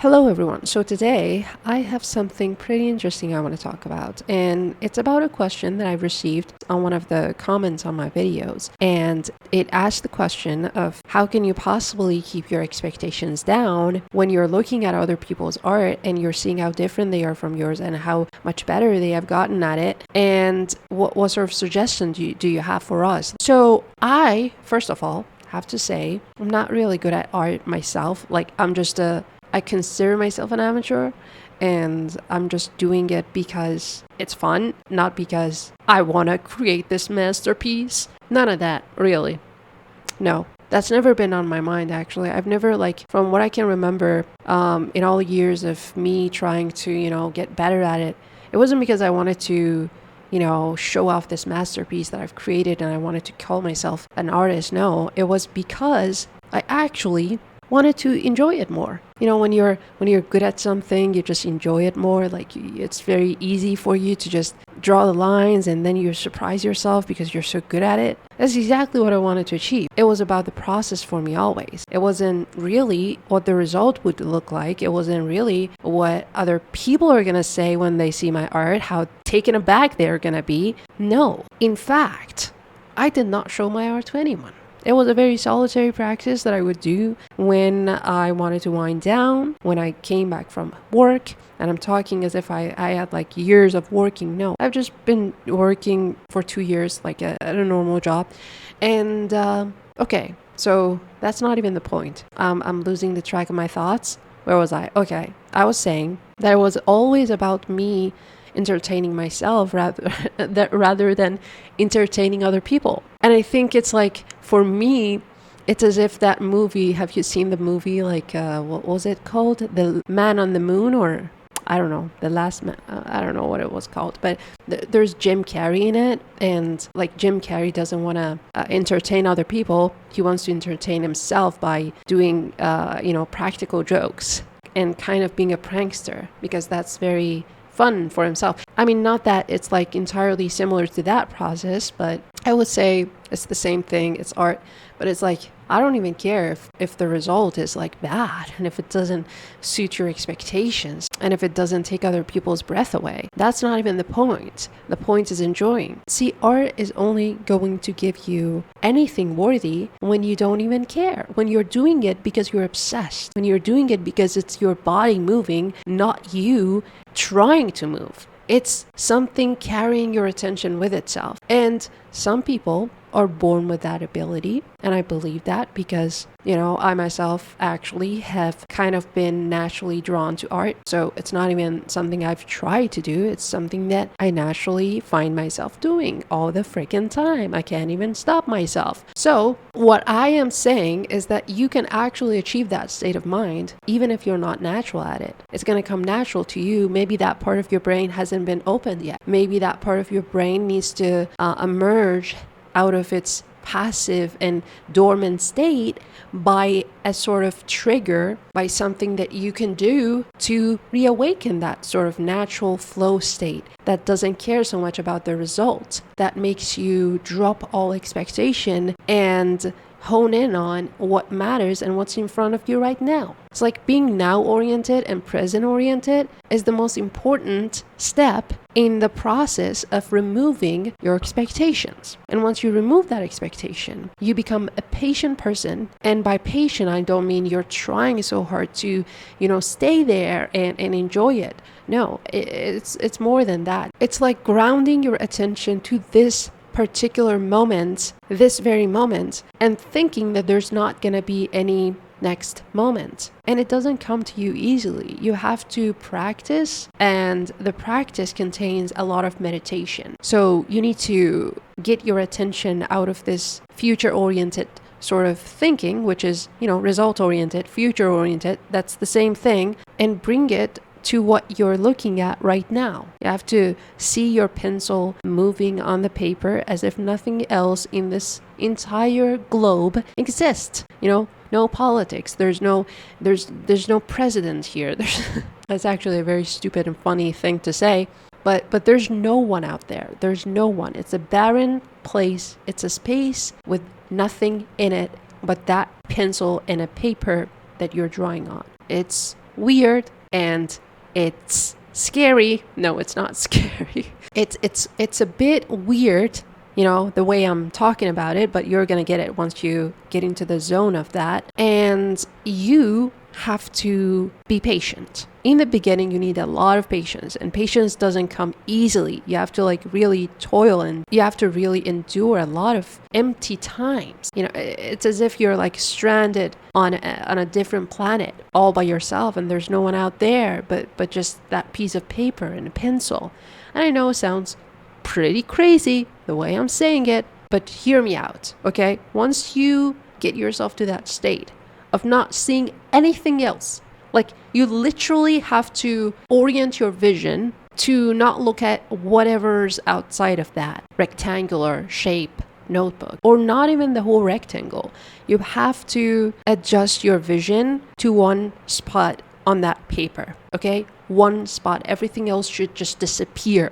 Hello, everyone. So today I have something pretty interesting I want to talk about, and it's about a question that I've received on one of the comments on my videos. And it asked the question of how can you possibly keep your expectations down when you're looking at other people's art and you're seeing how different they are from yours and how much better they have gotten at it, and what sort of suggestions do you have for us? So I, first of all, have to say I'm not really good at art myself. I consider myself an amateur, and I'm just doing it because it's fun, not because I want to create this masterpiece. None of that, really. No, that's never been on my mind, actually. I've never, from what I can remember, in all the years of me trying to, get better at it, it wasn't because I wanted to, show off this masterpiece that I've created and I wanted to call myself an artist. No, it was because I actually wanted to enjoy it more. When you're good at something, you just enjoy it more. It's very easy for you to just draw the lines, and then you surprise yourself because you're so good at it. That's exactly what I wanted to achieve. It was about the process for me always. It wasn't really what the result would look like. It wasn't really what other people are going to say when they see my art, how taken aback they're going to be. No. In fact, I did not show my art to anyone. It was a very solitary practice that I would do when I wanted to wind down, when I came back from work. And I'm talking as if I had years of working. No, I've just been working for 2 years, at a normal job. And okay, so that's not even the point. I'm losing the track of my thoughts. Where was I? Okay, I was saying that it was always about me entertaining myself rather than entertaining other people. And I think it's for me, it's as if that movie, have you seen the movie, what was it called? The Man on the Moon, or I don't know, The Last Man, I don't know what it was called, but there's Jim Carrey in it, and Jim Carrey doesn't want to entertain other people. He wants to entertain himself by doing, practical jokes and kind of being a prankster, because that's very fun for himself. I mean, not that it's entirely similar to that process, but I would say it's the same thing. It's art, but it's I don't even care if the result is bad, and if it doesn't suit your expectations, and if it doesn't take other people's breath away. That's not even the point. The point is enjoying. See, art is only going to give you anything worthy when you don't even care. When you're doing it because you're obsessed. When you're doing it because it's your body moving, not you trying to move. It's something carrying your attention with itself. And some people are born with that ability. And I believe that because, I myself actually have kind of been naturally drawn to art. So it's not even something I've tried to do. It's something that I naturally find myself doing all the freaking time. I can't even stop myself. So what I am saying is that you can actually achieve that state of mind, even if you're not natural at it. It's going to come natural to you. Maybe that part of your brain hasn't been opened yet. Maybe that part of your brain needs to emerge out of its passive and dormant state by a sort of trigger, by something that you can do to reawaken that sort of natural flow state that doesn't care so much about the result, that makes you drop all expectation and hone in on what matters and what's in front of you right now. It's being now oriented and present oriented is the most important step in the process of removing your expectations. And once you remove that expectation, you become a patient person. And by patient, I don't mean you're trying so hard to, stay there and enjoy it. No, it's more than that. It's grounding your attention to this particular moment, this very moment, and thinking that there's not going to be any next moment. And it doesn't come to you easily. You have to practice, and the practice contains a lot of meditation. So you need to get your attention out of this future-oriented sort of thinking, which is, result-oriented, future-oriented, that's the same thing, and bring it to what you're looking at right now. You have to see your pencil moving on the paper as if nothing else in this entire globe exists. No politics. There's no president here. That's actually a very stupid and funny thing to say, but there's no one out there. There's no one. It's a barren place. It's a space with nothing in it but that pencil and a paper that you're drawing on. It's weird and it's scary. No, it's not scary. It's a bit weird, the way I'm talking about it, but you're going to get it once you get into the zone of that. And you have to be patient. In the beginning, you need a lot of patience, and patience doesn't come easily. You have to really toil, and you have to really endure a lot of empty times. It's as if you're stranded on a different planet all by yourself, and there's no one out there but just that piece of paper and a pencil. And I know it sounds pretty crazy the way I'm saying it, but hear me out, okay? Once you get yourself to that state of not seeing anything else, you literally have to orient your vision to not look at whatever's outside of that rectangular shape notebook, or not even the whole rectangle. You have to adjust your vision to one spot on that paper, okay? One spot. Everything else should just disappear.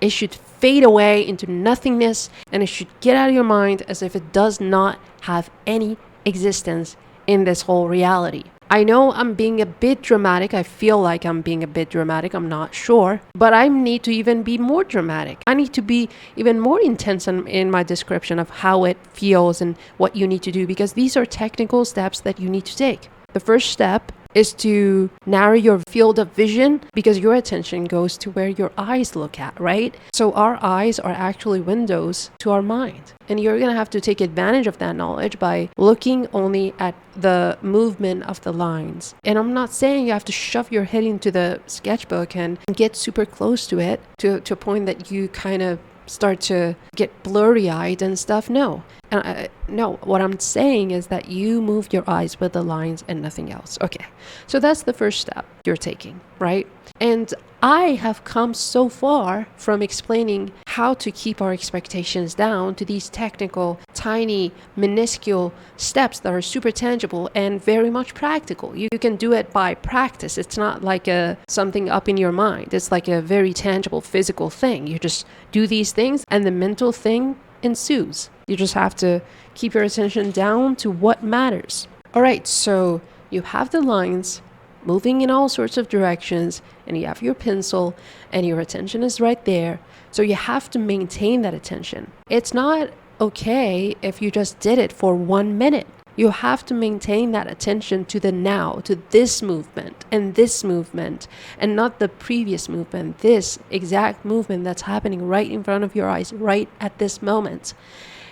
It should fade away into nothingness, and it should get out of your mind as if it does not have any existence in this whole reality. I know I'm being a bit dramatic. I feel like I'm being a bit dramatic. I'm not sure. But I need to even be more dramatic. I need to be even more intense in my description of how it feels and what you need to do, because these are technical steps that you need to take. The first step is to narrow your field of vision, because your attention goes to where your eyes look at, right? So our eyes are actually windows to our mind. And you're going to have to take advantage of that knowledge by looking only at the movement of the lines. And I'm not saying you have to shove your head into the sketchbook and get super close to it to a point that you kind of start to get blurry-eyed and stuff. No, what I'm saying is that you move your eyes with the lines and nothing else. Okay, so that's the first step you're taking, right? And I have come so far from explaining how to keep our expectations down to these technical, tiny, minuscule steps that are super tangible and very much practical. You can do it by practice. It's not like something up in your mind. It's like a very tangible physical thing. You just do these things and the mental thing ensues. You just have to keep your attention down to what matters. All right, so you have the lines moving in all sorts of directions, and you have your pencil, and your attention is right there. So you have to maintain that attention. It's not okay if you just did it for 1 minute. You have to maintain that attention to the now, to this movement, and not the previous movement, this exact movement that's happening right in front of your eyes, right at this moment.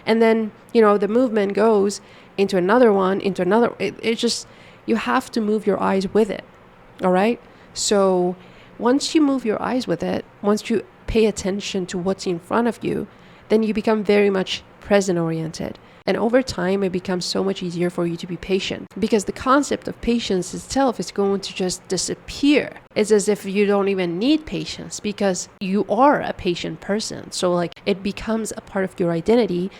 And then, the movement goes into another one, into another. It just, you have to move your eyes with it. All right? So once you move your eyes with it, once you pay attention to what's in front of you, then you become very much present oriented. And over time, it becomes so much easier for you to be patient, because the concept of patience itself is going to just disappear. It's as if you don't even need patience, because you are a patient person. So it becomes a part of your identity,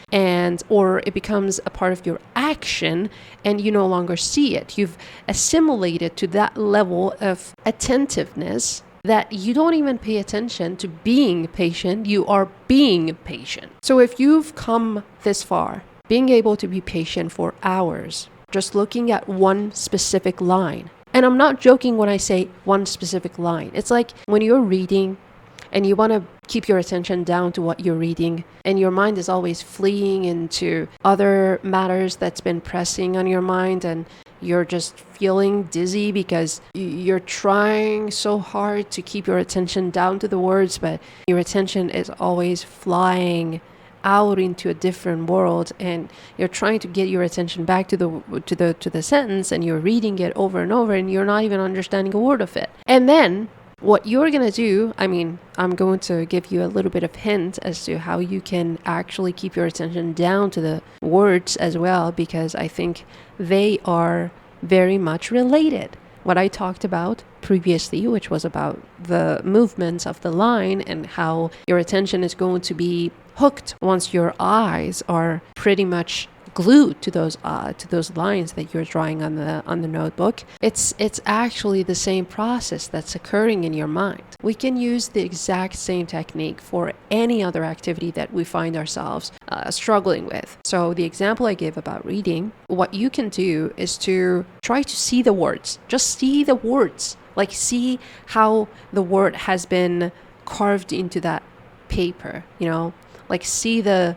or it becomes a part of your action, and you no longer see it. You've assimilated to that level of attentiveness that you don't even pay attention to being patient. You are being patient. So if you've come this far, being able to be patient for hours, just looking at one specific line. And I'm not joking when I say one specific line. It's like when you're reading and you want to keep your attention down to what you're reading, and your mind is always fleeing into other matters that's been pressing on your mind, and you're just feeling dizzy because you're trying so hard to keep your attention down to the words, but your attention is always flying out into a different world, and you're trying to get your attention back to the sentence, and you're reading it over and over, and you're not even understanding a word of it. And then what you're gonna do, I'm going to give you a little bit of hint as to how you can actually keep your attention down to the words as well, because I think they are very much related. What I talked about previously, which was about the movements of the line and how your attention is going to be hooked once your eyes are pretty much glued to those lines that you're drawing on the notebook. It's actually the same process that's occurring in your mind. We can use the exact same technique for any other activity that we find ourselves struggling with. So the example I gave about reading, what you can do is to try to see the words. Just see the words. Like, see how the word has been carved into that paper, like see the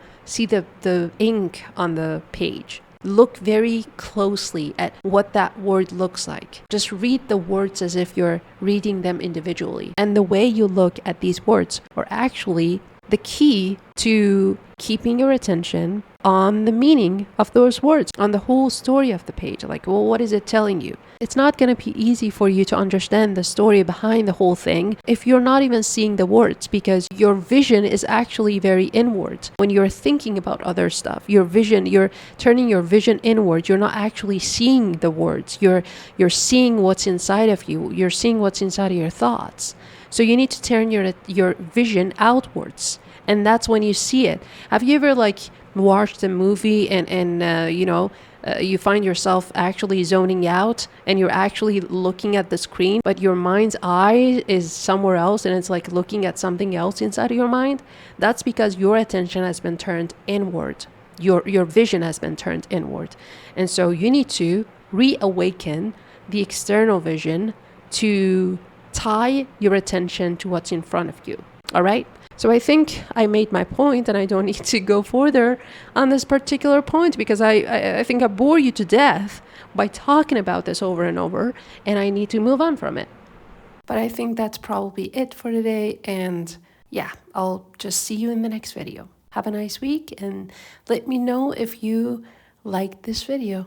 ink on the page. Look very closely at what that word looks like. Just read the words as if you're reading them individually. And the way you look at these words are actually the key to keeping your attention on the meaning of those words, on the whole story of the page. Like, well, what is it telling you? It's not going to be easy for you to understand the story behind the whole thing if you're not even seeing the words, because your vision is actually very inward. When you're thinking about other stuff, you're turning your vision inward. You're not actually seeing the words. You're seeing what's inside of you. You're seeing what's inside of your thoughts. So you need to turn your vision outwards, and that's when you see it. Have you ever watched a movie and you find yourself actually zoning out and you're actually looking at the screen, but your mind's eye is somewhere else and it's like looking at something else inside of your mind? That's because your attention has been turned inward. Your vision has been turned inward. And so you need to reawaken the external vision to tie your attention to what's in front of you. All right? So I think I made my point, and I don't need to go further on this particular point, because I think I bore you to death by talking about this over and over, and I need to move on from it. But I think that's probably it for today, and yeah, I'll just see you in the next video. Have a nice week, and let me know if you liked this video.